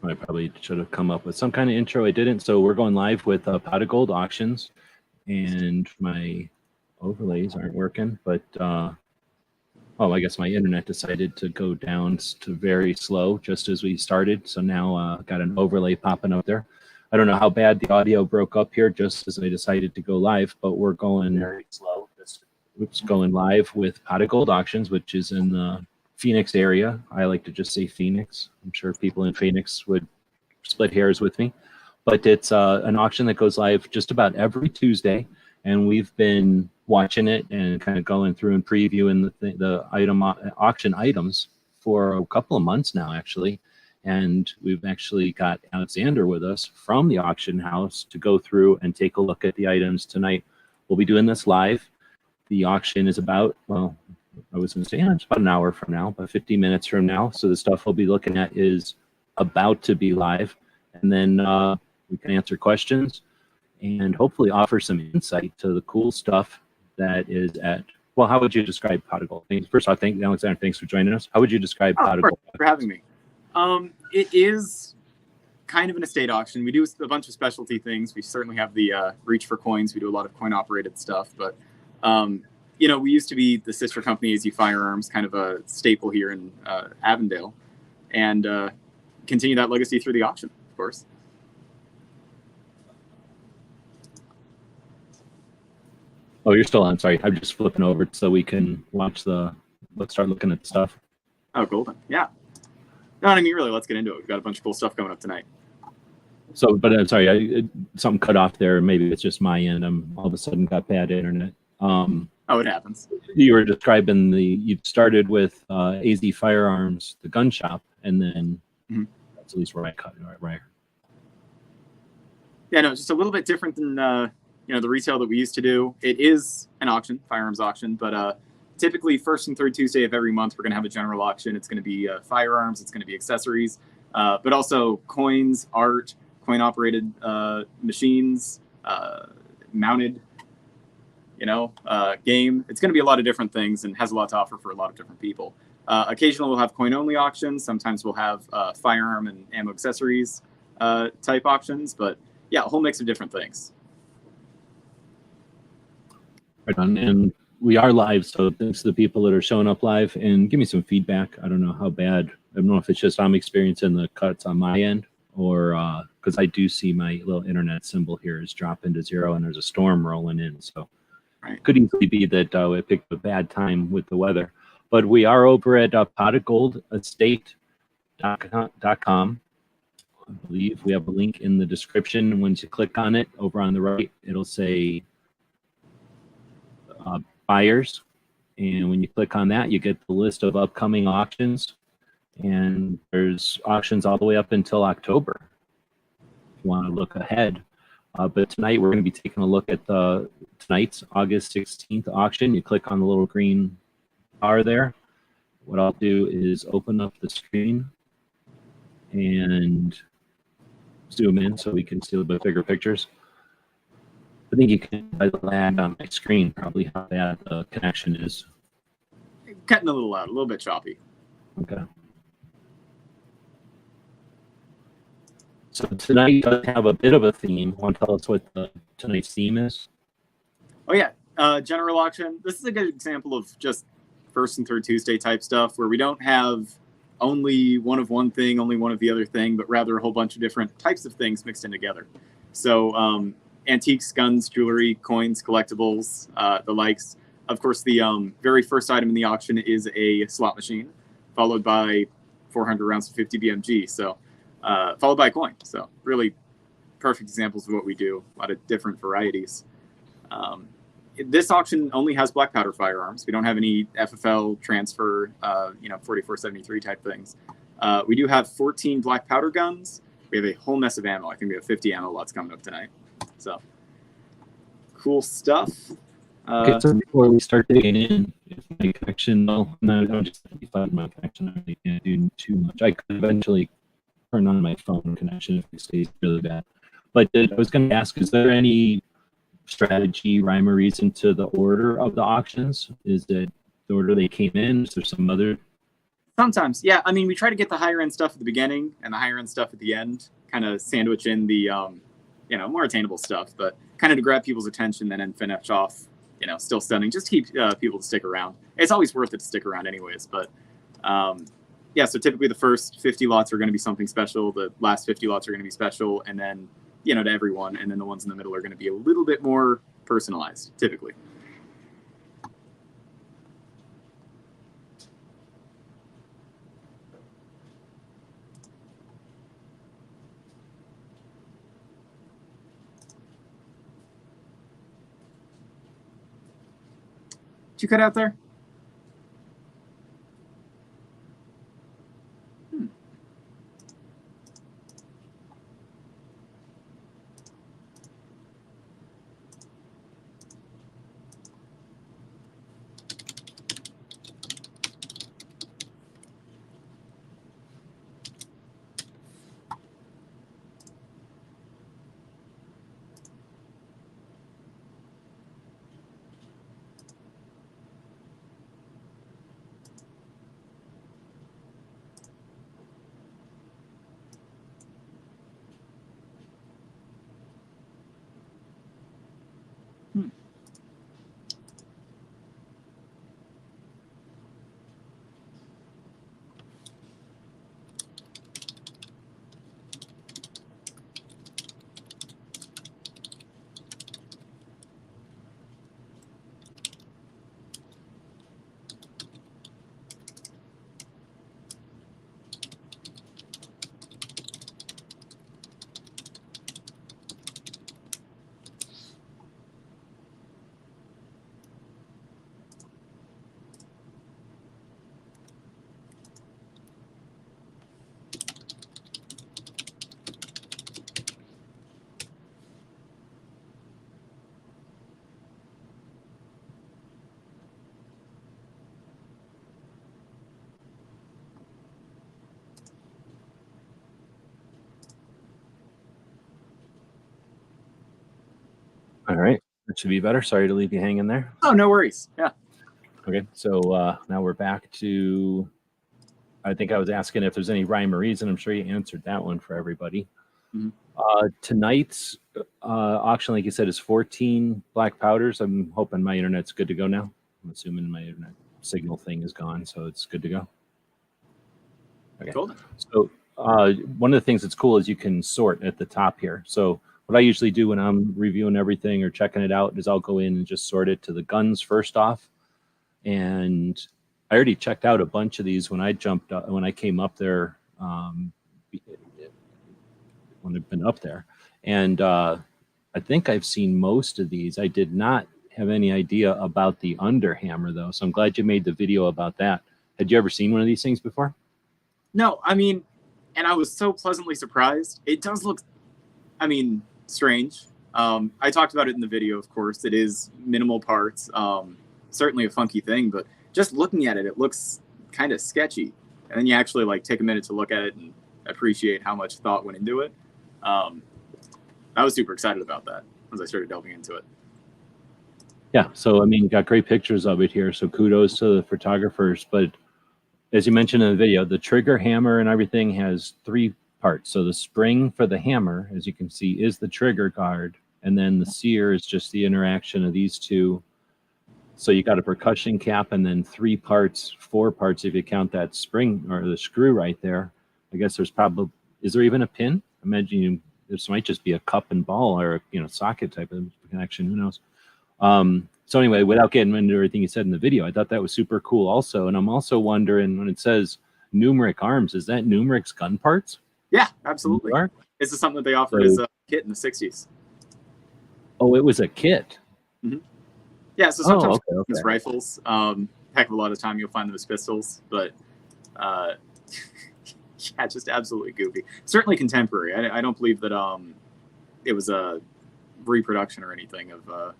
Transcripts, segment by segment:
I probably should have come up with some kind of intro. I didn't. So we're going live with Pot of Gold auctions, and my overlays aren't working. But oh, I guess my internet decided to go down to very slow just as we started. So now got an overlay popping up there. I don't know how bad the audio broke up here just as I decided to go live, but we're going very slow. It's going live with Pot of Gold auctions, which is in the Phoenix area. I like to just say Phoenix. I'm sure people in Phoenix would split hairs with me, but it's an auction that goes live just about every Tuesday, and we've been watching it and kind of going through and previewing the auction items for a couple of months now, actually. And we've actually got Alexander with us from the auction house to go through and take a look at the items tonight. We'll be doing this live. The auction is about, well, I was going to say it's about an hour from now, but 50 minutes from now. So the stuff we'll be looking at is about to be live. And then we can answer questions and hopefully offer some insight to the cool stuff that is at, well, how would you describe Pot of Gold? First off, thank you, Alexander. Thanks for joining us. How would you describe Pot of Gold? Thanks for having me. It is kind of an estate auction. We do a bunch of specialty things. We certainly have the reach for coins. We do a lot of coin-operated stuff, but you know, we used to be the sister company AZ Firearms, kind of a staple here in Avondale, and continue that legacy through the auction, of course. Oh, you're still on. Sorry, I'm just flipping over so we can watch let's start looking at stuff. Oh, golden. Yeah. No, I mean, really, let's get into it. We've got a bunch of cool stuff coming up tonight. So, but I'm sorry, something cut off there. Maybe it's just my end. I'm all of a sudden got bad internet. Oh, it happens. You were describing you started with AZ Firearms, the gun shop, and then that's at least where I cut it, right? Yeah, no, it's just a little bit different than you know, the retail that we used to do. It is an auction, firearms auction, but typically first and third Tuesday of every month, we're going to have a general auction. It's going to be firearms, it's going to be accessories, but also coins, art, coin-operated machines, mounted, you know, game. It's going to be a lot of different things and has a lot to offer for a lot of different people. Occasionally we'll have coin-only auctions. Sometimes we'll have firearm and ammo accessories type auctions, but yeah, a whole mix of different things. Right on. And we are live, so thanks to the people that are showing up live, and give me some feedback. I don't know how bad. I don't know if it's just I'm experiencing the cuts on my end, or because I do see my little internet symbol here is dropping to 0, and there's a storm rolling in. So it could easily be that I picked a bad time with the weather. But we are over at potofgoldestate.com. I believe we have a link in the description. Once you click on it, over on the right, it'll say buyers, and when you click on that, you get the list of upcoming auctions, and there's auctions all the way up until October if you want to look ahead. But tonight we're going to be taking a look at tonight's August 16th auction. You click on the little green bar there. What I'll do is open up the screen and zoom in so we can see a little bit bigger pictures. I think you can by the lag on my screen probably how bad the connection is. Cutting a little out, a little bit choppy. Okay. So tonight does have a bit of a theme. Want to tell us what tonight's theme is? Oh yeah, general auction. This is a good example of just first and third Tuesday type stuff where we don't have only one of one thing, only one of the other thing, but rather a whole bunch of different types of things mixed in together. So antiques, guns, jewelry, coins, collectibles, the likes. Of course, the very first item in the auction is a slot machine, followed by 400 rounds of 50 BMG. So followed by a coin. So really perfect examples of what we do. A lot of different varieties. This auction only has Blackpowder firearms. We don't have any FFL transfer, 4473 type things. We do have 14 Blackpowder guns. We have a whole mess of ammo. I think we have 50 ammo lots coming up tonight. So cool stuff. Okay, so before we start digging in, if my connection, well, no, I'm just fighting my connection. I really can't do too much. I could eventually turn on my phone connection if it stays really bad. But I was going to ask, is there any strategy, rhyme or reason to the order of the auctions? Is it the order they came in? Is there some other Sometimes, yeah. I mean, we try to get the higher end stuff at the beginning and the higher end stuff at the end, kind of sandwich in the, more attainable stuff, but kind of to grab people's attention and then finish off, still stunning. Just keep people to stick around. It's always worth it to stick around anyways, but so typically the first 50 lots are going to be something special. The last 50 lots are going to be special, and then, to everyone, and then the ones in the middle are going to be a little bit more personalized, typically. Did you cut out there? All right, that should be better. Sorry to leave you hanging there. Oh, no worries. Yeah. Okay, so now we're back to, I think I was asking if there's any rhyme or reason. I'm sure you answered that one for everybody. Mhm. Tonight's auction, like you said, is 14 black powders. I'm hoping my internet's good to go now. I'm assuming my internet signal thing is gone, so it's good to go. Okay. Cool. So one of the things that's cool is you can sort at the top here. So what I usually do when I'm reviewing everything or checking it out is I'll go in and just sort it to the guns first off. And I already checked out a bunch of these when I came up there, when I've been up there. And I think I've seen most of these. I did not have any idea about the underhammer though. So I'm glad you made the video about that. Had you ever seen one of these things before? No, I mean, and I was so pleasantly surprised. It does look, strange. I talked about it in the video, of course. It is minimal parts. Certainly a funky thing, but just looking at it, it looks kind of sketchy. And then you actually take a minute to look at it and appreciate how much thought went into it. I was super excited about that as I started delving into it. Yeah, so got great pictures of it here. So kudos to the photographers. But as you mentioned in the video, the trigger hammer and everything has 3 parts. So the spring for the hammer, as you can see, is the trigger guard, and then the sear is just the interaction of these two. So you got a percussion cap and then 4 parts if you count that spring or the screw right there. I guess there's probably, is there even a pin? Imagine this might just be a cup and ball or socket type of connection. Who knows? So anyway, without getting into everything you said in the video, I thought that was super cool also. And I'm also wondering, when it says Numeric Arms, is that Numeric's gun parts? Yeah, absolutely. This is something that they offered as a kit in the 60s. Oh, it was a kit? Mm-hmm. Yeah, so sometimes okay. as rifles, heck of a lot of time you'll find them as pistols, but yeah, just absolutely goofy. Certainly contemporary. I don't believe that it was a reproduction or anything of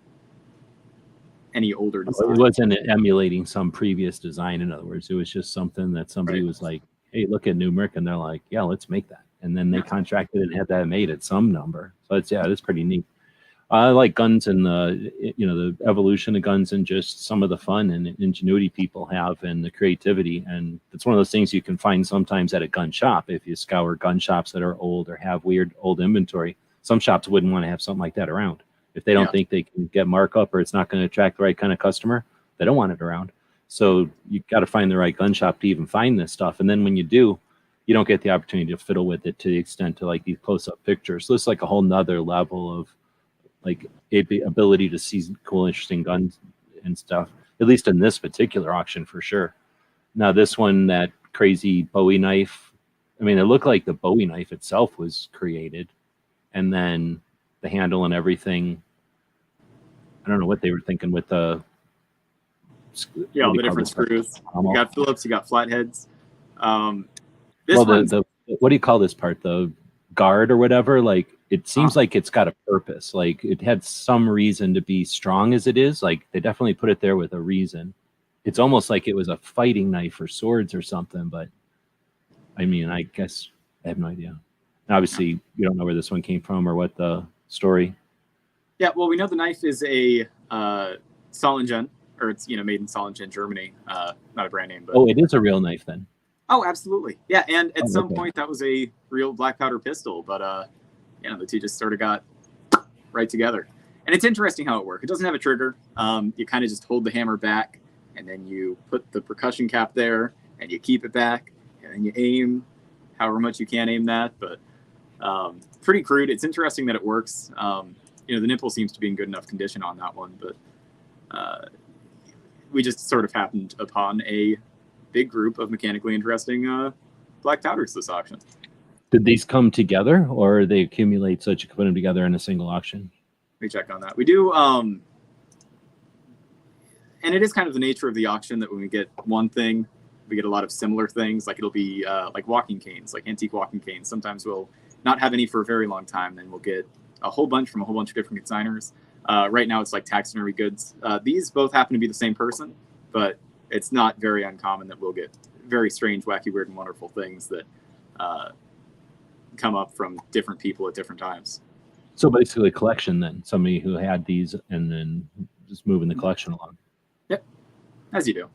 any older design. It wasn't emulating some previous design, in other words. It was just something that somebody was like, hey, look at Numeric, and they're like, yeah, let's make that. And then they contracted and had that made at some number. So it's pretty neat. I like guns and the evolution of guns and just some of the fun and ingenuity people have and the creativity. And it's one of those things you can find sometimes at a gun shop. If you scour gun shops that are old or have weird old inventory, some shops wouldn't want to have something like that around. If they don't think they can get markup or it's not going to attract the right kind of customer, they don't want it around. So you got to find the right gun shop to even find this stuff. And then when you do, you don't get the opportunity to fiddle with it to the extent to like these close-up pictures. So it's like a whole nother level of like ability to see cool, interesting guns and stuff, at least in this particular auction for sure. Now this one, that crazy Bowie knife, I mean, it looked like the Bowie knife itself was created, and then the handle and everything. I don't know what they were thinking with the all the different screws. You got Phillips, you got flatheads. This the what do you call this part? The guard or whatever? Like it seems like it's got a purpose. Like it had some reason to be strong as it is. Like they definitely put it there with a reason. It's almost like it was a fighting knife or swords or something. But I mean, I guess I have no idea. Obviously, you don't know where this one came from or what the story. Yeah, well, we know the knife is a Solingen, or it's made in Solingen, Germany. Not a brand name, but it is a real knife then. Oh, absolutely, yeah. And at some point, that was a real black powder pistol, but the two just sort of got right together. And it's interesting how it works. It doesn't have a trigger. You kind of just hold the hammer back, and then you put the percussion cap there, and you keep it back, and then you aim however much you can aim that. But pretty crude. It's interesting that it works. The nipple seems to be in good enough condition on that one, but we just sort of happened upon a big group of mechanically interesting black powders this auction. Did these come together, or they accumulate so that you can put them together in a single auction? Let me check on that. We do, and it is kind of the nature of the auction that when we get one thing, we get a lot of similar things. Like it'll be like walking canes, like antique walking canes. Sometimes we'll not have any for a very long time, then we'll get a whole bunch from a whole bunch of different consigners. Right now, it's like taxidermy goods. These both happen to be the same person, but it's not very uncommon that we'll get very strange, wacky, weird, and wonderful things that come up from different people at different times. So basically a collection then, somebody who had these and then just moving the collection along. Yep, as you do.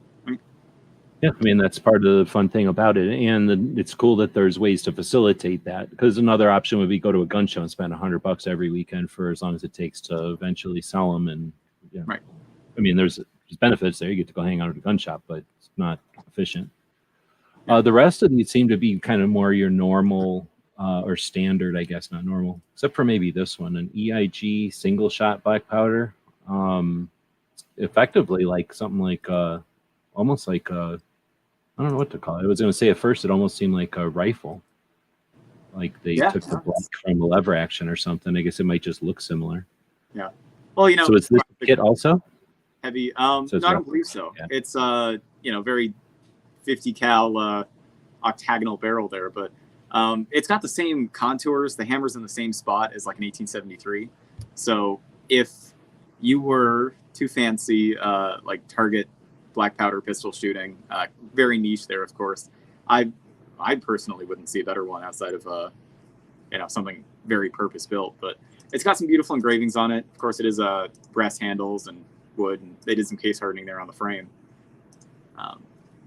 Yeah, I mean, that's part of the fun thing about it. And it's cool that there's ways to facilitate that, because another option would be go to a gun show and spend $100 every weekend for as long as it takes to eventually sell them. And right. I mean, there's benefits there. You get to go hang out at a gun shop, but it's not efficient. The rest of these seem to be kind of more your normal or standard, I guess, not normal, except for maybe this one, an EIG single shot black powder. Effectively like something like almost like I don't know what to call it. I was going to say at first it almost seemed like a rifle. Like they took the block from the lever action or something. I guess it might just look similar. Yeah. Well, So is this kit also? Heavy. No, I don't believe so. Yeah. It's very 50 cal octagonal barrel there, but it's got the same contours. The hammer's in the same spot as like an 1873. So if you were too fancy, like target black powder pistol shooting, very niche there, of course. I personally wouldn't see a better one outside of something very purpose built. But it's got some beautiful engravings on it. Of course, it is brass handles and wood, and they did some case hardening there on the frame.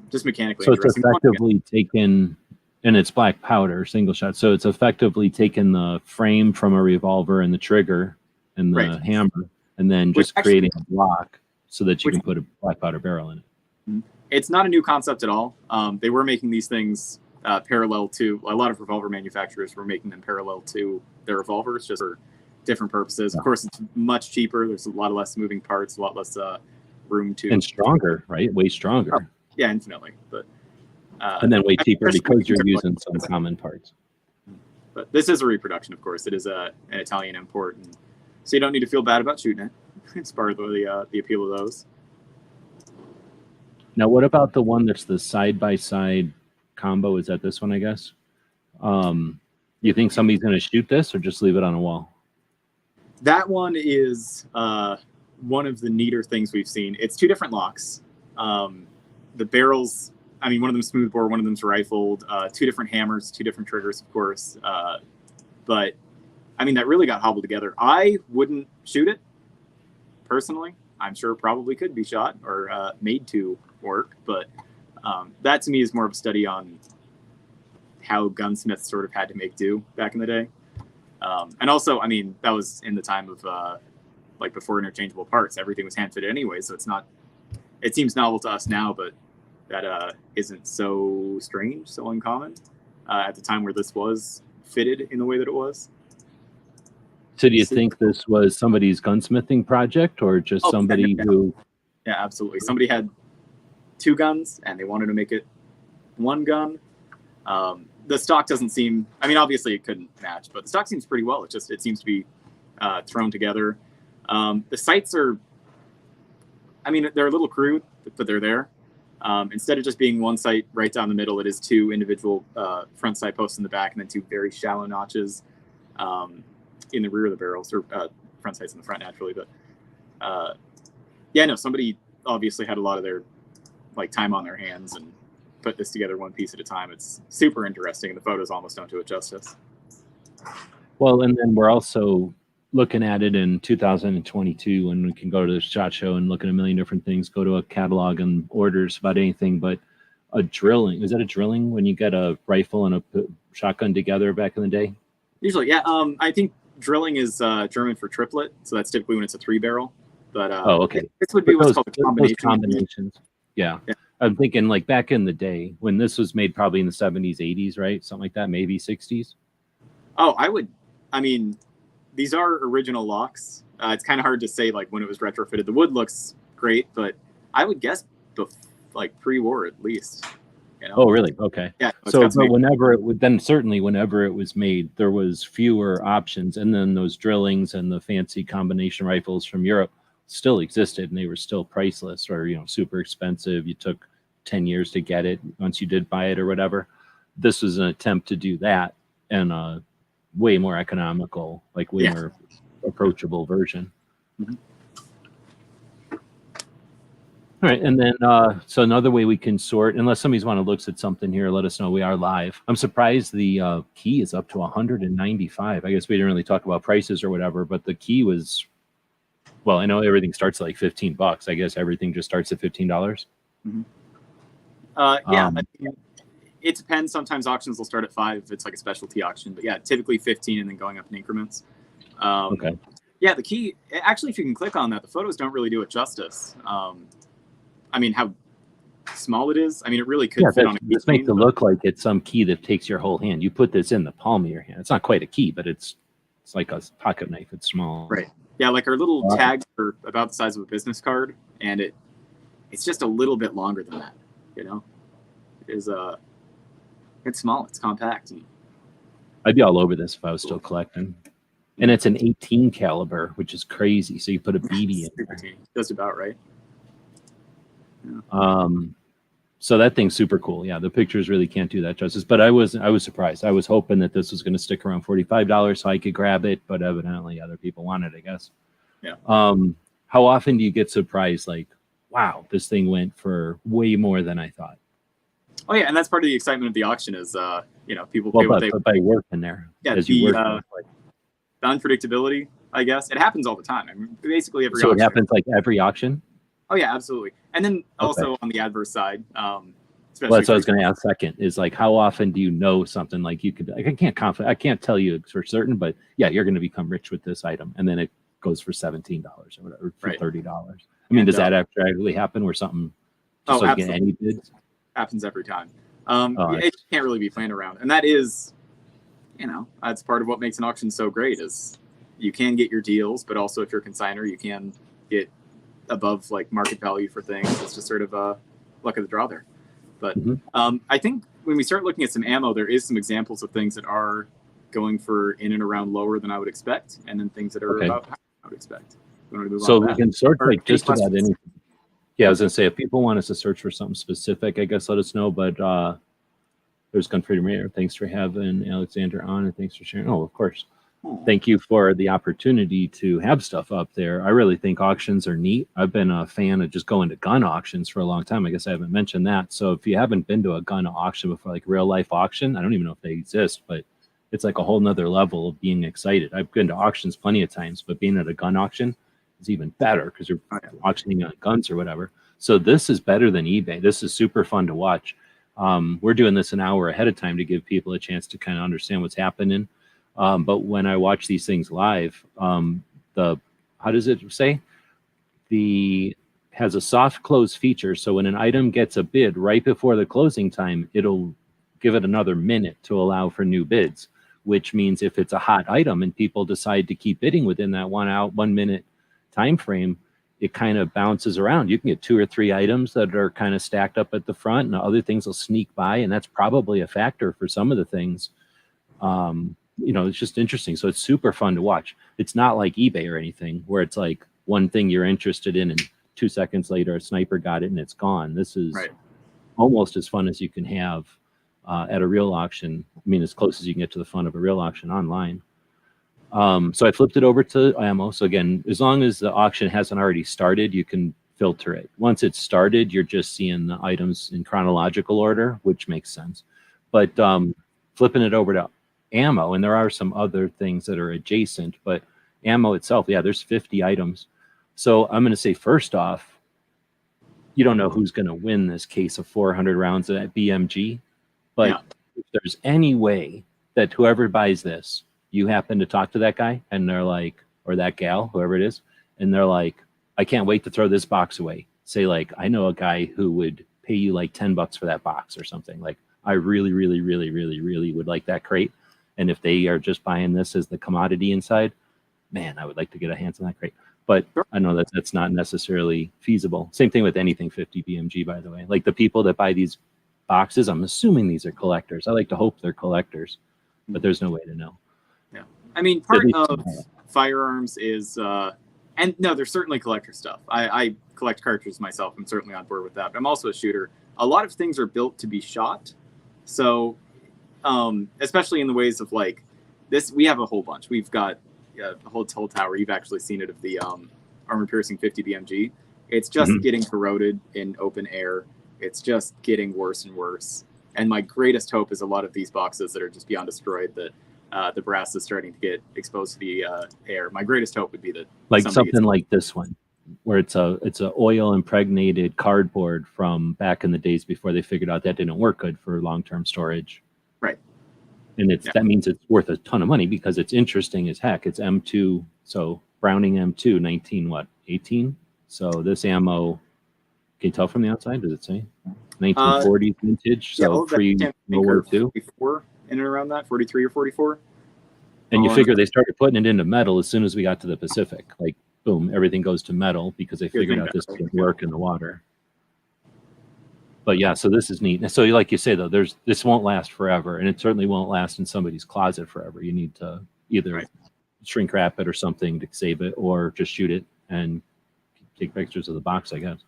Just mechanically. So it's effectively taken, and it's black powder, single shot. So it's effectively taken the frame from a revolver and the trigger and the hammer, and then just creating a block so that you can put a black powder barrel in it. It's not a new concept at all. They were making these things parallel to, a lot of revolver manufacturers were making them parallel to their revolvers, just for different purposes. Of course, it's much cheaper. There's a lot less moving parts, a lot less room to... And stronger, right? Way stronger. Oh, yeah, infinitely. But and then way cheaper because you're using some common parts. But this is a reproduction, of course. It is an Italian import, and so you don't need to feel bad about shooting it. It's part of the appeal of those. Now, what about the one that's the side-by-side combo? Is that this one, I guess? You think somebody's going to shoot this or just leave it on a wall? That one is one of the neater things we've seen. It's two different locks. The barrels, I mean, one of them's smoothbore, one of them's rifled. Two different hammers, two different triggers, of course. But I mean, that really got hobbled together. I wouldn't shoot it personally. I'm sure it probably could be shot or made to work, but that to me is more of a study on how gunsmiths sort of had to make do back in the day. And also, I mean, that was in the time of like before interchangeable parts. Everything was hand fitted anyway, so it seems novel to us now, but that isn't so strange, so uncommon at the time where this was fitted in the way that it was. So do you think this was somebody's gunsmithing project or just somebody who... Yeah, absolutely. Somebody had 2 guns and they wanted to make it 1 gun. The stock doesn't seem, I mean, obviously it couldn't match, but the stock seems pretty well. It seems to be thrown together. The sights are, I mean, they're a little crude, but they're there. Instead of just being one sight right down the middle, it is 2 individual front sight posts in the back and then 2 very shallow notches in the rear of the barrels, or front sights in the front naturally. But yeah, no, somebody obviously had a lot of their like time on their hands and put this together one piece at a time. It's super interesting, and the photos almost don't do it justice. Well, and then we're also looking at it in 2022 when we can go to the SHOT Show and look at a million different things, go to a catalog and orders about anything, but a drilling. Is that a drilling when you get a rifle and a shotgun together back in the day? Usually, yeah. I think drilling is German for triplet, so that's typically when it's a 3-barrel. But okay. This would be what's called a combination. Combinations. Yeah. I'm thinking like back in the day when this was made, probably in the 70s, 80s, right? Something like that, maybe 60s. Oh, I mean, these are original locks. It's kind of hard to say like when it was retrofitted. The wood looks great, but I would guess like pre-war at least. You know? Oh, really? Okay. Yeah. So, but whenever it would, then certainly whenever it was made, there was fewer options, and then those drillings and the fancy combination rifles from Europe still existed, and they were still priceless or super expensive. You took 10 years to get it once you did buy it or whatever. This was an attempt to do that and a way more economical, like way more approachable version. Mm-hmm. All right, and then so another way we can sort, unless somebody's want to look at something here, let us know. We are live. I'm surprised the key is up to 195. I guess we didn't really talk about prices or whatever, but the key was, well, I know everything starts at like $15. I guess everything just starts at $15. Mm-hmm. Yeah, it depends. Sometimes auctions will start at 5 if it's like a specialty auction, but yeah, typically 15 and then going up in increments. Okay. Yeah, the key, actually, if you can click on that, the photos don't really do it justice. I mean, how small it is. I mean, it really could fit on a key. This makes it look like it's some key that takes your whole hand. You put this in the palm of your hand. It's not quite a key, but it's like a pocket knife. It's small. Right. Yeah, like our little tags are about the size of a business card, and it's just a little bit longer than that. It's small. It's compact. I'd be all over this if I was still collecting. And it's an 18 caliber, which is crazy. So you put a BB in there. Just about right. Yeah. So that thing's super cool. Yeah, the pictures really can't do that justice. But I was surprised. I was hoping that this was going to stick around $45 so I could grab it, but evidently other people want it, I guess. Yeah. How often do you get surprised? Like, wow, this thing went for way more than I thought. Oh yeah, and that's part of the excitement of the auction is people pay what they by working there. Yeah, as the unpredictability, I guess. It happens all the time. I mean, basically every auction. It happens like every auction? Oh yeah, absolutely. And then also on the adverse side, well, that's what I was going to ask second, is like how often do you know something like you could, like, I can't tell you for certain, but yeah, you're going to become rich with this item, and then it goes for $17 or whatever, for $30. I mean, does that actually happen where something just doesn't get any bids? Happens every time. It can't really be planned around, and that is, that's part of what makes an auction so great is you can get your deals, but also if you're a consignor, you can get above like market value for things. It's just sort of luck of the draw there. But I think when we start looking at some ammo, there is some examples of things that are going for in and around lower than I would expect, and then things that are about how I would expect. So we can sort like just about anything. Yeah, I was gonna say if people want us to search for something specific, I guess let us know. But there's Gun Freedom Radio. Thanks for having Alexander on, and thanks for sharing. Oh, of course. Thank you for the opportunity to have stuff up there. I really think auctions are neat. I've been a fan of just going to gun auctions for a long time. I guess I haven't mentioned that. So if you haven't been to a gun auction before, like real life auction, I don't even know if they exist, but it's like a whole nother level of being excited. I've been to auctions plenty of times, but being at a gun auction is even better because you're auctioning on guns or whatever. So this is better than eBay. This is super fun to watch. We're doing this an hour ahead of time to give people a chance to kind of understand what's happening. But when I watch these things live, how does it say? Has a soft close feature. So when an item gets a bid right before the closing time, it'll give it another minute to allow for new bids, which means if it's a hot item and people decide to keep bidding within that 1 minute time frame, it kind of bounces around. You can get 2 or 3 items that are kind of stacked up at the front, and other things will sneak by, and that's probably a factor for some of the things. It's just interesting. So it's super fun to watch. It's not like eBay or anything where it's like one thing you're interested in and 2 seconds later a sniper got it and it's gone. This is almost as fun as you can have at a real auction. I mean, as close as you can get to the fun of a real auction online. So I flipped it over to ammo. So again, as long as the auction hasn't already started, you can filter it. Once it's started, you're just seeing the items in chronological order, which makes sense. But flipping it over to ammo, and there are some other things that are adjacent, but ammo itself, there's 50 items. So I'm going to say, first off, you don't know who's going to win this case of 400 rounds at BMG, but if there's any way that whoever buys this, you happen to talk to that guy and they're like, or that gal, whoever it is, and they're like, I can't wait to throw this box away. Say like, I know a guy who would pay you like $10 for that box or something. Like, I really, really, really, really, really would like that crate. And if they are just buying this as the commodity inside, man, I would like to get a hands on that crate. But I know that that's not necessarily feasible. Same thing with anything 50 BMG, by the way. Like the people that buy these boxes, I'm assuming these are collectors. I like to hope they're collectors, but there's no way to know. Yeah. I mean, part of Firearms is, and no, there's certainly collector stuff. I collect cartridges myself. I'm certainly on board with that. But I'm also a shooter. A lot of things are built to be shot. So, especially in the ways of like this, we have a whole bunch. We've got the whole tower. You've actually seen it of the armor piercing 50 BMG. It's just getting corroded in open air. It's just getting worse and worse. And my greatest hope is a lot of these boxes that are just beyond destroyed, that the brass is starting to get exposed to the air. My greatest hope would be that like something like this one, where it's a oil impregnated cardboard from back in the days before they figured out that didn't work good for long-term storage. Right. And that means it's worth a ton of money because it's interesting as heck. It's M2, so Browning M2, 18? So this ammo, can you tell from the outside? Does it say 1940s vintage? So pre-World War II. 44 in and around that, 43 or 44. And you figure they started putting it into metal as soon as we got to the Pacific. Like, boom, everything goes to metal because they figured out this didn't work in the water. But yeah, so this is neat. So like you say, though, this won't last forever, and it certainly won't last in somebody's closet forever. You need to either shrink wrap it or something to save it, or just shoot it and take pictures of the box, I guess.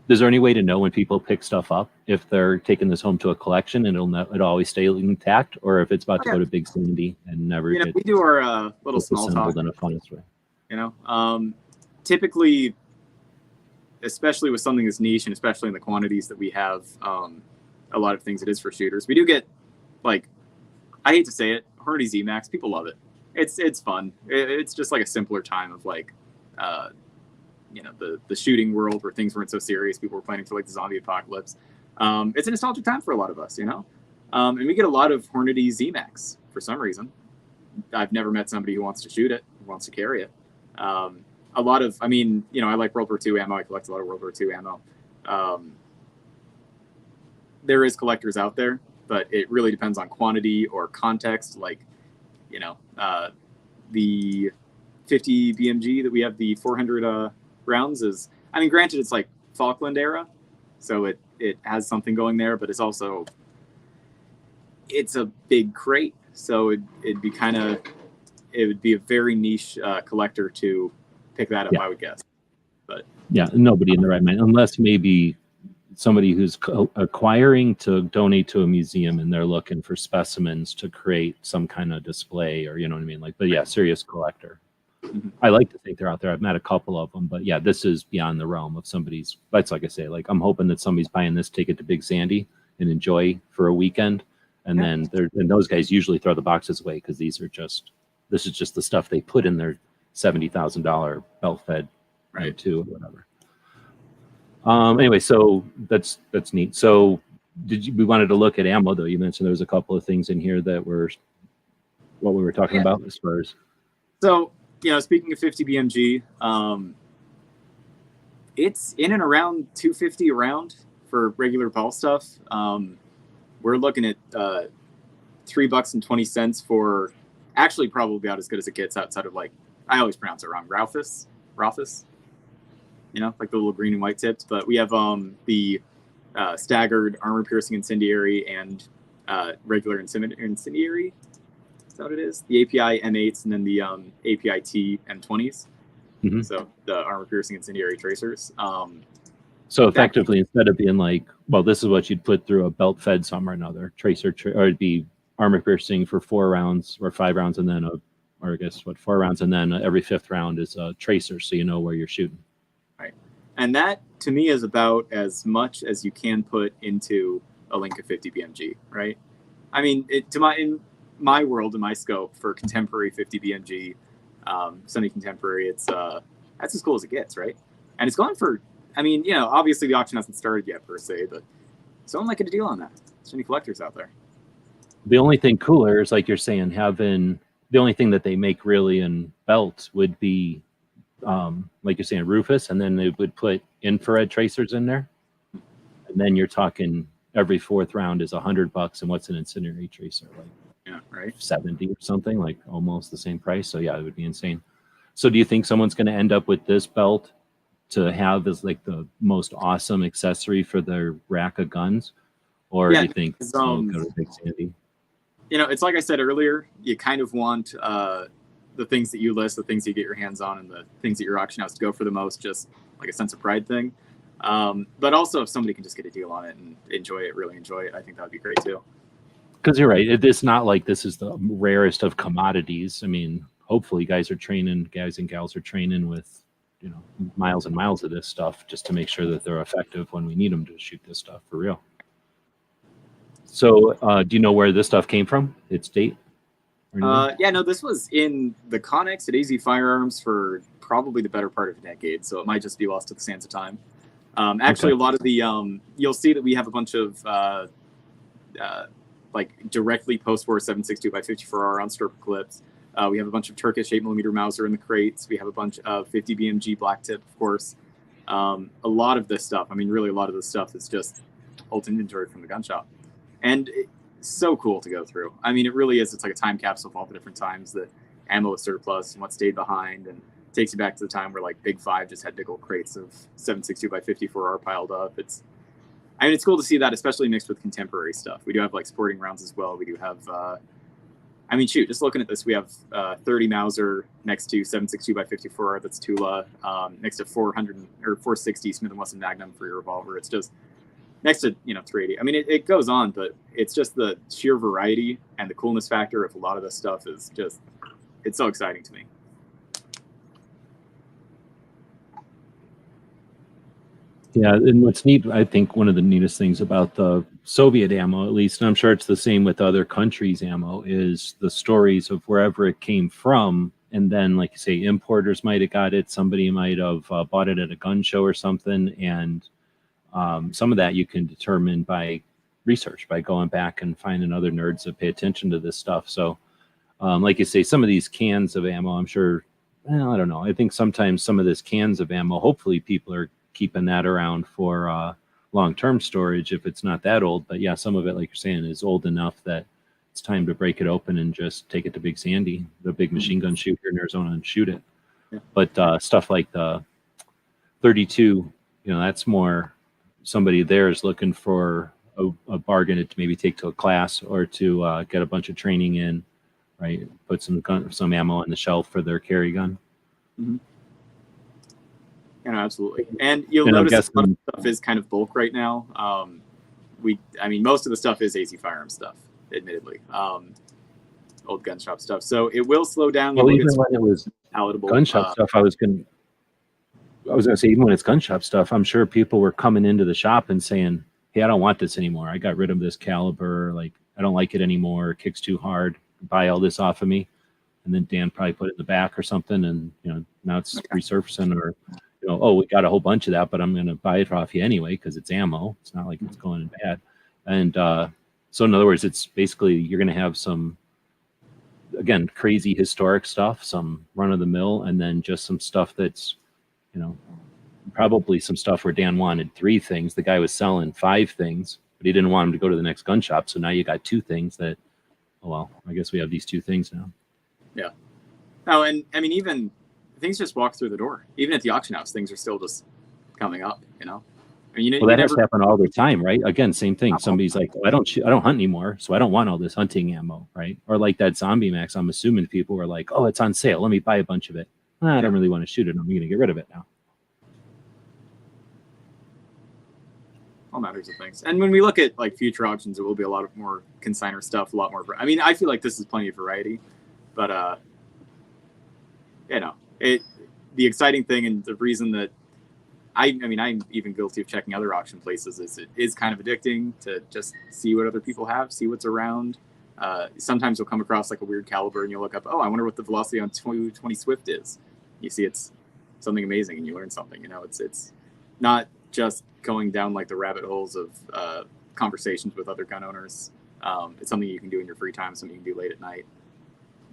Is there any way to know when people pick stuff up if they're taking this home to a collection and it'll always stay intact, or if it's about to go to Big Sandy and never get we do our little small talk in a funnest way. Typically, especially with something that's niche and especially in the quantities that we have, a lot of things it is for shooters. We do get, like, I hate to say it, Hornady Z-Max, people love it. It's fun. It's just like a simpler time of like, the shooting world where things weren't so serious. People were planning for like the zombie apocalypse. It's a nostalgic time for a lot of us, and we get a lot of Hornady Z-Max for some reason. I've never met somebody who wants to shoot it, who wants to carry it. A lot of, I like World War II ammo. I collect a lot of World War II ammo. There is collectors out there, but it really depends on quantity or context. Like, the 50 BMG that we have, the 400 rounds is, granted it's like Falkland era, so it has something going there, but it's a big crate, so it'd be it would be a very niche collector to pick that up, I would guess. But nobody in the right mind, unless maybe somebody who's acquiring to donate to a museum and they're looking for specimens to create some kind of display, or but serious collector. I like to think they're out there. I've met a couple of them, but this is beyond the realm of somebody's. That's like I say, like I'm hoping that somebody's buying this, take it to Big Sandy and enjoy for a weekend. And then those guys usually throw the boxes away because this is just the stuff they put in their $70,000 belt fed Right. to or whatever. Anyway, so that's neat. So we wanted to look at ammo though. You mentioned there was a couple of things in here that were what we were talking about as far as. So, speaking of 50 BMG, it's in and around 250 a round for regular ball stuff. We're looking at $3.20 for actually probably about as good as it gets outside of, like, I always pronounce it wrong, Raufoss, like the little green and white tips. But we have the staggered armor piercing incendiary and regular incendiary. Is that what it is? The API M8s and then the API T M20s. Mm-hmm. So the armor piercing incendiary tracers. So effectively, instead of being like, well, this is what you'd put through a belt fed some or another tracer, or it'd be armor piercing for 4 rounds or 5 rounds, and then 4 rounds, and then every 5th round is a tracer, so you know where you're shooting. Right, and that to me is about as much as you can put into a Linka 50 BMG. Right, I mean, in my world, in my scope for contemporary 50 BMG, semi-contemporary, it's that's as cool as it gets, right? And it's going for. I mean, obviously the auction hasn't started yet per se, but someone might get a deal on that. There's any collectors out there. The only thing cooler is, like you're saying, having the only thing that they make really in belts would be, like you're saying, Rufus, and then they would put infrared tracers in there. And then you're talking every 4th round is $100, and what's an incendiary tracer? Like 70 or something, like almost the same price. So yeah, it would be insane. So do you think someone's going to end up with this belt to have as like the most awesome accessory for their rack of guns, or do you think go to Big Sandy? It's like I said earlier, you kind of want the things that you list, the things you get your hands on, and the things that your auction house to go for the most, just like a sense of pride thing. But also if somebody can just get a deal on it and really enjoy it, I think that would be great too. Because you're right, it's not like this is the rarest of commodities. I mean, hopefully guys and gals are training with miles and miles of this stuff just to make sure that they're effective when we need them to shoot this stuff for real. So do you know where this stuff came from? Its date? This was in the Connex at AZ Firearms for probably the better part of a decade, so it might just be lost to the sands of time. Actually, a lot of the you'll see that we have a bunch of like directly post-war 7.62 by 54 round stroke clips. We have a bunch of Turkish 8mm Mauser in the crates. We have a bunch of 50 BMG black tip, of course. A lot of this stuff, really a lot of this stuff is just old inventory from the gun shop. And it's so cool to go through. It really is. It's like a time capsule of all the different times that ammo was surplus and what stayed behind, and it takes you back to the time where like Big Five just had big old crates of 7.62 by 54R piled up. It's cool to see that, especially mixed with contemporary stuff. We do have like sporting rounds as well. We do have just looking at this, we have 30 Mauser next to 7.62 by 54. That's Tula. Next to 400 or 460 Smith & Wesson Magnum for your revolver. It's just next to 380. It goes on, but it's just the sheer variety and the coolness factor of a lot of this stuff is just, it's so exciting to me. Yeah, and what's neat, I think one of the neatest things about the Soviet ammo, at least, and I'm sure it's the same with other countries' ammo, is the stories of wherever it came from. And then, like you say, importers might have got it. Somebody might have bought it at a gun show or something. And some of that you can determine by research, by going back and finding other nerds that pay attention to this stuff. So, like you say, some of these cans of ammo, I'm sure, I don't know. I think sometimes some of this cans of ammo, hopefully people are keeping that around for long-term storage if it's not that old. But yeah, some of it, like you're saying, is old enough that it's time to break it open and just take it to Big Sandy, the big machine gun shooter in Arizona, and shoot it. Yeah. But stuff like the 32, that's more somebody there is looking for a bargain to maybe take to a class or to get a bunch of training in, right? Put some ammo on the shelf for their carry gun. Mm-hmm. Absolutely. And you'll notice a lot of stuff is kind of bulk right now. Most of the stuff is AZ Firearms stuff, admittedly. Old gun shop stuff. So it will slow down. Well, even when it was palatable gun shop stuff, I was going to say, even when it's gun shop stuff, I'm sure people were coming into the shop and saying, hey, I don't want this anymore. I got rid of this caliber. Like, I don't like it anymore. It kicks too hard. Buy all this off of me. And then Dan probably put it in the back or something. And, now it's resurfacing or, oh, we got a whole bunch of that, but I'm going to buy it off you anyway because it's ammo. It's not like it's going bad. And so in other words, it's basically you're going to have some, again, crazy historic stuff, some run of the mill, and then just some stuff that's, probably some stuff where Dan wanted 3 things. The guy was selling 5 things, but he didn't want him to go to the next gun shop. So now you got 2 things that, oh, well, I guess we have these 2 things now. Yeah. Oh, and I mean, even things just walk through the door. Even at the auction house, things are still just coming up, I mean, well, that has happened all the time, right? Again, same thing. Somebody's like, I don't hunt anymore, so I don't want all this hunting ammo, right? Or like that zombie max, I'm assuming people were like, oh, it's on sale. Let me buy a bunch of it. I don't really want to shoot it. I'm going to get rid of it now. All matters of things. And when we look at like future auctions, it will be a lot of more consignor stuff, a lot more. I mean, I feel like this is plenty of variety, but the exciting thing and the reason that I mean, I'm even guilty of checking other auction places is it is kind of addicting to just see what other people have, see what's around. Sometimes you'll come across like a weird caliber and you'll look up, oh, I wonder what the velocity on 220 Swift is. You see it's something amazing and you learn something, it's not just going down like the rabbit holes of conversations with other gun owners. It's something you can do in your free time, something you can do late at night.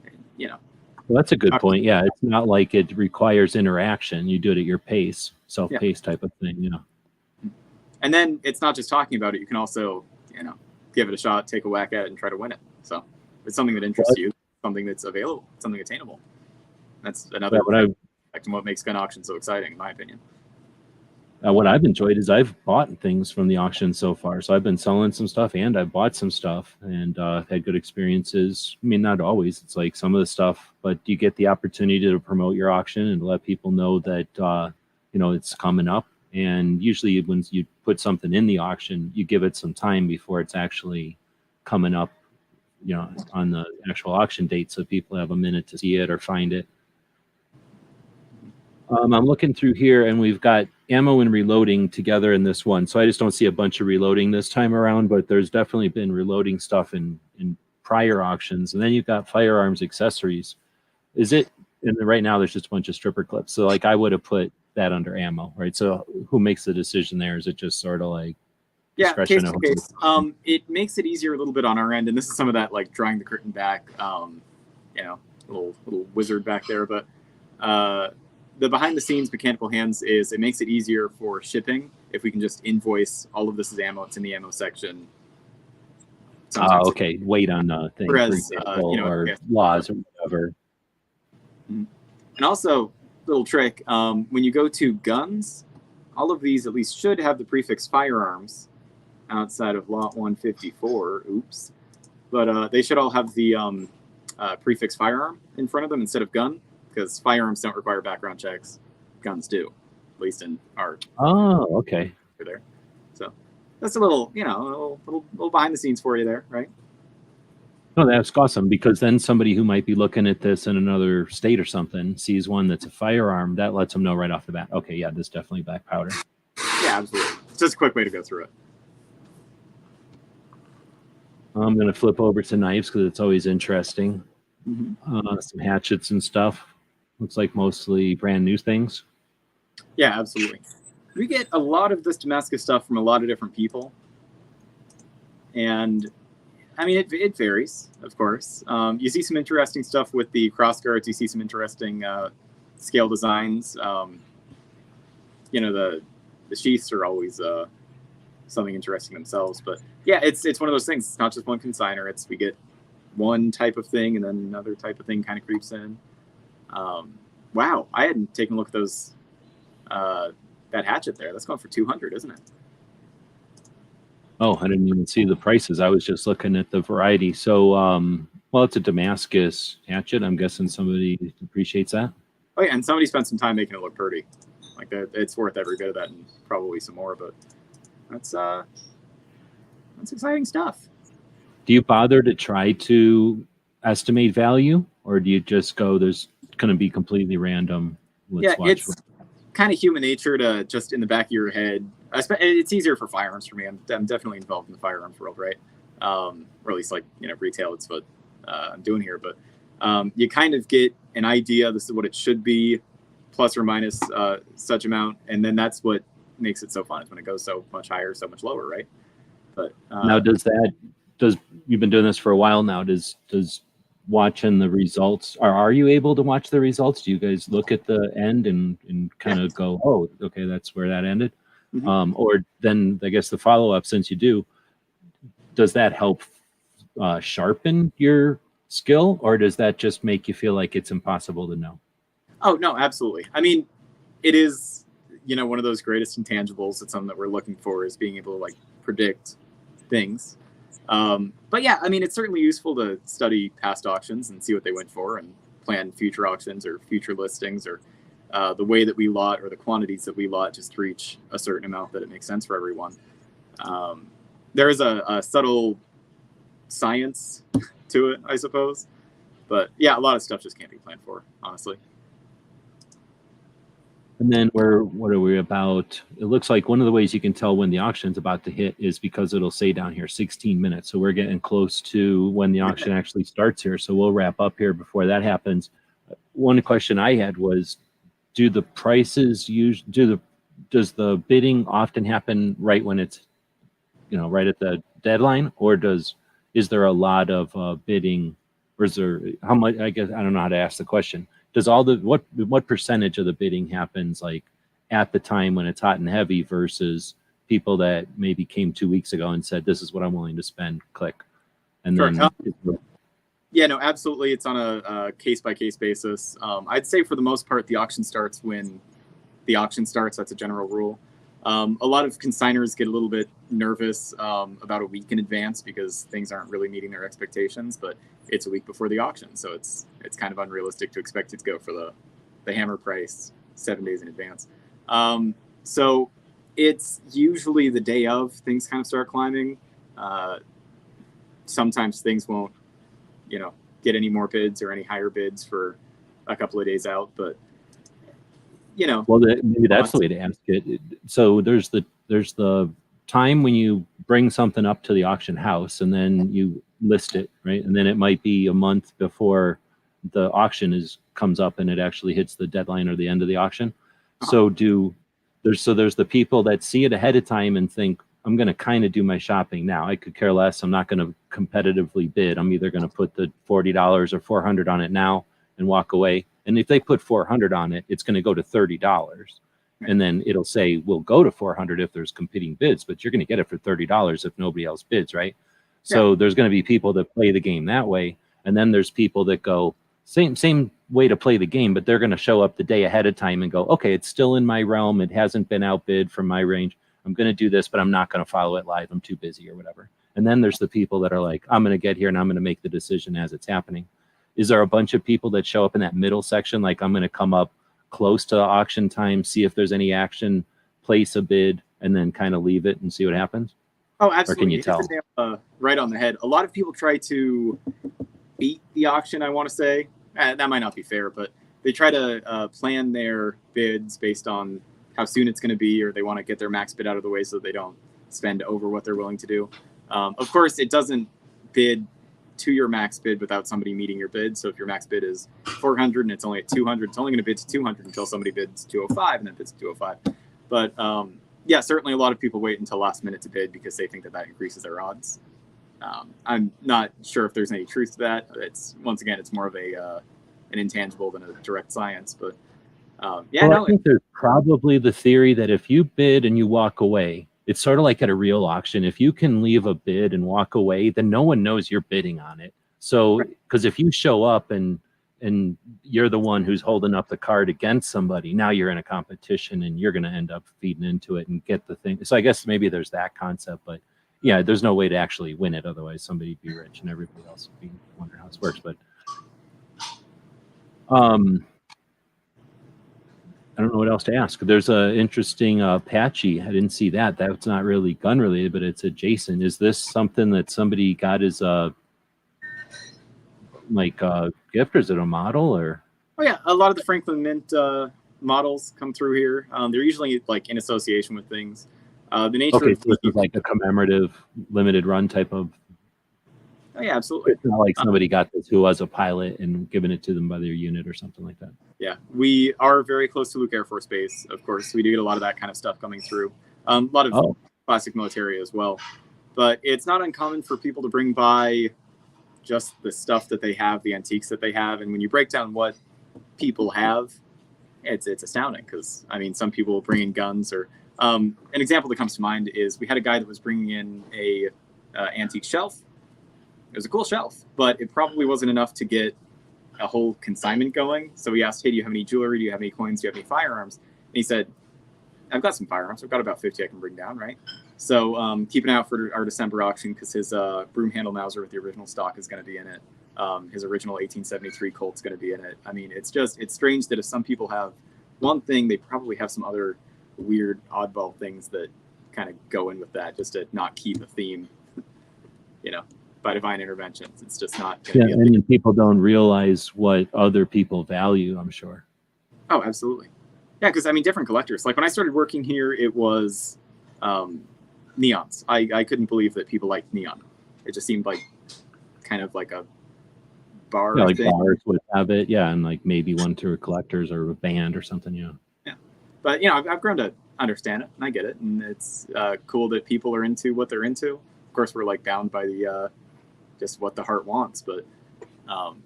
And, well, that's a good point. Yeah, it's not like it requires interaction. You do it at your pace, self-paced type of thing. And then it's not just talking about it. You can also, give it a shot, take a whack at it, and try to win it. So it's something that interests you, something that's available, something attainable. That's another aspect of what makes gun auction so exciting, in my opinion. What I've enjoyed is I've bought things from the auction so far. So I've been selling some stuff and I've bought some stuff and had good experiences. I mean, not always. It's like some of the stuff, but you get the opportunity to promote your auction and let people know that, it's coming up. And usually when you put something in the auction, you give it some time before it's actually coming up, on the actual auction date. So people have a minute to see it or find it. I'm looking through here and we've got ammo and reloading together in this one. So I just don't see a bunch of reloading this time around, but there's definitely been reloading stuff in prior auctions. And then you've got firearms accessories. And right now there's just a bunch of stripper clips. So like I would have put that under ammo, right? So who makes the decision there? Is it just sort of like case to case? It makes it easier a little bit on our end. And this is some of that like drawing the curtain back, little wizard back there. But the behind the scenes mechanical hands is it makes it easier for shipping if we can just invoice all of this is ammo. It's in the ammo section. Okay. Wait on the thing, whereas, or laws or whatever. And also, little trick, when you go to guns, all of these at least should have the prefix firearms outside of lot 154. Oops. But they should all have the prefix firearm in front of them instead of gun. Because firearms don't require background checks, guns do, at least in art. Oh, okay. There, so that's a little, little behind the scenes for you there, right? No, that's awesome because then somebody who might be looking at this in another state or something sees one that's a firearm that lets them know right off the bat. Okay, yeah, this is definitely Blackpowder. Yeah, absolutely. It's just a quick way to go through it. I'm going to flip over to knives because it's always interesting. Some hatchets and stuff. Looks like mostly brand new things. Yeah, absolutely. We get a lot of this Damascus stuff from a lot of different people. And, I mean, it varies, of course. You see some interesting stuff with the crossguards. You see some interesting scale designs. The sheaths are always something interesting themselves. But, yeah, it's one of those things. It's not just one consignor. We get one type of thing and then another type of thing kind of creeps in. Wow, I hadn't taken a look at those that hatchet there. That's going for 200, isn't it? Oh, I didn't even see the prices. I was just looking at the variety. So well, it's a Damascus hatchet. I'm guessing somebody appreciates that. Oh yeah, and somebody spent some time making it look pretty. Like that, it's worth every bit of that and probably some more, but that's exciting stuff. Do you bother to try to estimate value, or do you just go, there's going to be completely random? Let's watch. It's kind of human nature to just in the back of your head. It's easier for firearms for me. I'm definitely involved in the firearms world, right? or at least like, retail. It's what I'm doing here, but you kind of get an idea. This is what it should be, plus or minus such amount, and then that's what makes it so fun. Is when it goes so much higher, so much lower, right? But now, you've been doing this for a while now? Does watching the results, are you able to watch the results? Do you guys look at the end and kind of go, oh, okay, that's where that ended? Mm-hmm. Or then I guess the follow-up, since you do, does that help sharpen your skill, or does that just make you feel like it's impossible to know? Oh, no, absolutely. I mean, it is, one of those greatest intangibles. It's something that we're looking for, is being able to like predict things. But yeah, I mean, it's certainly useful to study past auctions and see what they went for and plan future auctions or future listings, or the way that we lot or the quantities that we lot, just to reach a certain amount that it makes sense for everyone. There is a subtle science to it, I suppose. But yeah, a lot of stuff just can't be planned for, honestly. And then what are we about? It looks like one of the ways you can tell when the auction's about to hit is because it'll say down here 16 minutes. So we're getting close to when the auction actually starts here. So we'll wrap up here before that happens. One question I had was, do the prices does the bidding often happen right when it's, right at the deadline, or is there a lot of bidding, or is there, how much, I guess, I don't know how to ask the question. Does what percentage of the bidding happens like at the time when it's hot and heavy versus people that maybe came 2 weeks ago and said, this is what I'm willing to spend, click. And sure. Then yeah, no, absolutely. It's on a case-by-case basis. I'd say for the most part, the auction starts when the auction starts. That's a general rule. A lot of consigners get a little bit nervous about a week in advance because things aren't really meeting their expectations, but it's a week before the auction, so it's kind of unrealistic to expect it to go for the hammer price 7 days in advance. So it's usually the day of things kind of start climbing. Sometimes things won't, get any more bids or any higher bids for a couple of days out, but well, maybe that's the way to ask it. So there's the time when you bring something up to the auction house and then you list it, right? And then it might be a month before the auction comes up and it actually hits the deadline or the end of the auction. So there's the people that see it ahead of time and think, I'm going to kind of do my shopping now. I could care less. I'm not going to competitively bid. I'm either going to put the $40 or $400 on it now and walk away. And if they put $400 on it, it's going to go to $30. And then it'll say, we'll go to $400 if there's competing bids, but you're going to get it for $30 if nobody else bids, right? So there's going to be people that play the game that way. And then there's people that go, same way to play the game, but they're going to show up the day ahead of time and go, okay, it's still in my realm. It hasn't been outbid from my range. I'm going to do this, but I'm not going to follow it live. I'm too busy or whatever. And then there's the people that are like, I'm going to get here and I'm going to make the decision as it's happening. Is there a bunch of people that show up in that middle section? Like, I'm going to come up close to auction time, see if there's any action, place a bid, and then kind of leave it and see what happens? Oh, absolutely. Or can you tell? Right on the head. A lot of people try to beat the auction, I want to say. That might not be fair, but they try to plan their bids based on how soon it's going to be, or they want to get their max bid out of the way so they don't spend over what they're willing to do. Of course, it doesn't bid to your max bid without somebody meeting your bid. So if your max bid is 400 and it's only at 200, it's only going to bid to 200 until somebody bids 205 and then bids to 205. But yeah, certainly a lot of people wait until last minute to bid because they think that increases their odds. I'm not sure if there's any truth to that. It's, once again, it's more of an intangible than a direct science. But I think there's probably the theory that if you bid and you walk away, it's sort of like at a real auction. If you can leave a bid and walk away, then no one knows you're bidding on it. So, because if you show up and you're the one who's holding up the card against somebody, now you're in a competition and you're going to end up feeding into it and get the thing. So I guess maybe there's that concept, but yeah, there's no way to actually win it. Otherwise somebody'd be rich and everybody else would be wondering how this works. But I don't know what else to ask. There's a interesting Apache. I didn't see that. That's not really gun related, but it's adjacent. Is this something that somebody got as a gift, or is it a model? Or oh yeah, a lot of the Franklin Mint models come through here. They're usually like in association with things. The nature of so this is like a commemorative limited run type of Oh, yeah, absolutely. It's not like somebody got this who was a pilot and given it to them by their unit or something like that. Yeah, we are very close to Luke Air Force Base, of course. We do get a lot of that kind of stuff coming through. A lot of classic military as well. But it's not uncommon for people to bring by just the stuff that they have, the antiques that they have. And when you break down what people have, it's astounding because, I mean, some people bring in guns or an example that comes to mind is we had a guy that was bringing in a antique shelf. It was a cool shelf, but it probably wasn't enough to get a whole consignment going. So we asked, hey, do you have any jewelry? Do you have any coins? Do you have any firearms? And he said, I've got some firearms. I've got about 50 I can bring down, right? So keep an eye out for our December auction because his broom handle Mauser with the original stock is going to be in it. His original 1873 Colt's going to be in it. I mean, it's strange that if some people have one thing, they probably have some other weird oddball things that kind of go in with that just to not keep a theme, you know, by divine interventions. It's just not. Yeah, and people don't realize what other people value, I'm sure. Oh, absolutely. Yeah, because I mean, different collectors. Like when I started working here, it was neons. I couldn't believe that people liked neon. It just seemed like kind of like a bar like thing. Bars would have it, yeah, and like maybe one to collectors or a band or something, yeah. Yeah, but you know, I've grown to understand it, and I get it, and it's cool that people are into what they're into. Of course, we're like bound by the just what the heart wants, but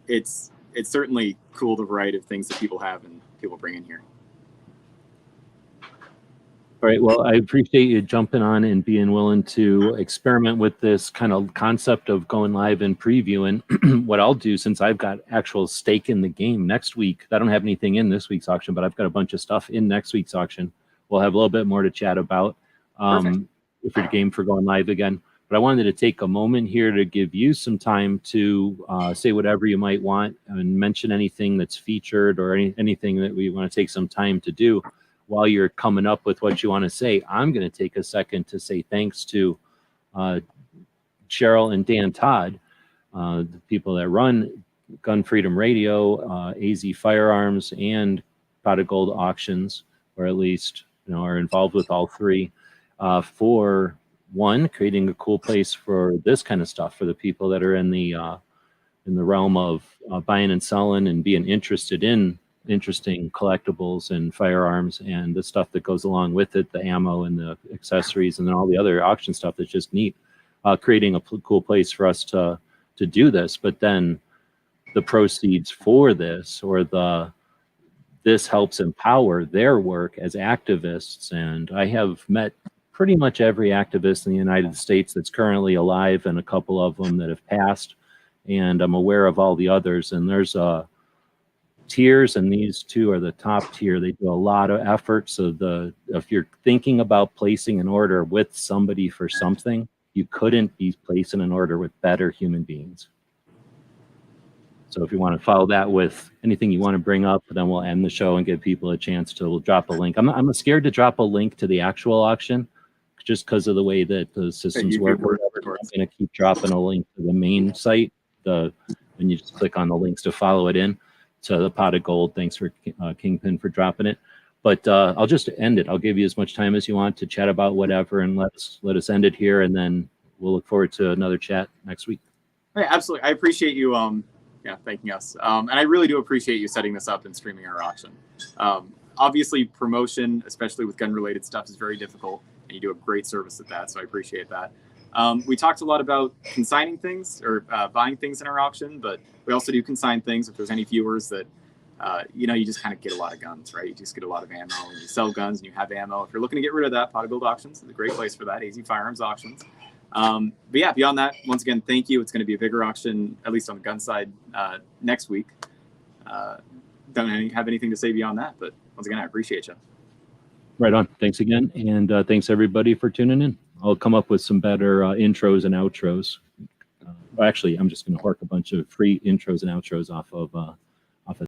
it's certainly cool the variety of things that people have and people bring in here. All right, well, I appreciate you jumping on and being willing to experiment with this kind of concept of going live and previewing. What I'll do, since I've got actual stake in the game next week, I don't have anything in this week's auction, but I've got a bunch of stuff in next week's auction. We'll have a little bit more to chat about if you're game for going live again. But I wanted to take a moment here to give you some time to say whatever you might want and mention anything that's featured or anything that we want to take some time to do. While you're coming up with what you want to say, I'm going to take a second to say thanks to Cheryl and Dan Todd, the people that run Gun Freedom Radio, AZ Firearms, and Pot of Gold Auctions, or at least are involved with all three, for one, creating a cool place for this kind of stuff for the people that are in the realm of buying and selling and being interested in interesting collectibles and firearms and the stuff that goes along with it, the ammo and the accessories and then all the other auction stuff that's just neat, creating a cool place for us to do this. But then the proceeds for this this helps empower their work as activists. And I have met pretty much every activist in the United States that's currently alive and a couple of them that have passed, and I'm aware of all the others, and there's tiers, and these two are the top tier. They do a lot of effort. So if you're thinking about placing an order with somebody for something, you couldn't be placing an order with better human beings. So if you want to follow that with anything you want to bring up, then we'll end the show and give people a chance to drop a link. I'm scared to drop a link to the actual auction just because of the way that the systems work. I'm going to keep dropping a link to the main site. And you just click on the links to follow it in. To the Pot of Gold. Thanks for Kingpin for dropping it. But I'll just end it. I'll give you as much time as you want to chat about whatever, and let us end it here, and then we'll look forward to another chat next week. Yeah, absolutely. I appreciate you thanking us. And I really do appreciate you setting this up and streaming our auction. Obviously, promotion, especially with gun-related stuff, is very difficult, and you do a great service at that, so I appreciate that. We talked a lot about consigning things or buying things in our auction, but we also do consign things. If there's any viewers that, you just kind of get a lot of guns, right? You just get a lot of ammo, and you sell guns, and you have ammo. If you're looking to get rid of that, Pot of Gold Auctions is a great place for that. AZ Firearms Auctions. But yeah, beyond that, once again, thank you. It's going to be a bigger auction, at least on the gun side, next week. Don't have anything to say beyond that, but once again, I appreciate you. Right on. Thanks again, and thanks everybody for tuning in. I'll come up with some better intros and outros. Actually, I'm just going to hork a bunch of free intros and outros off of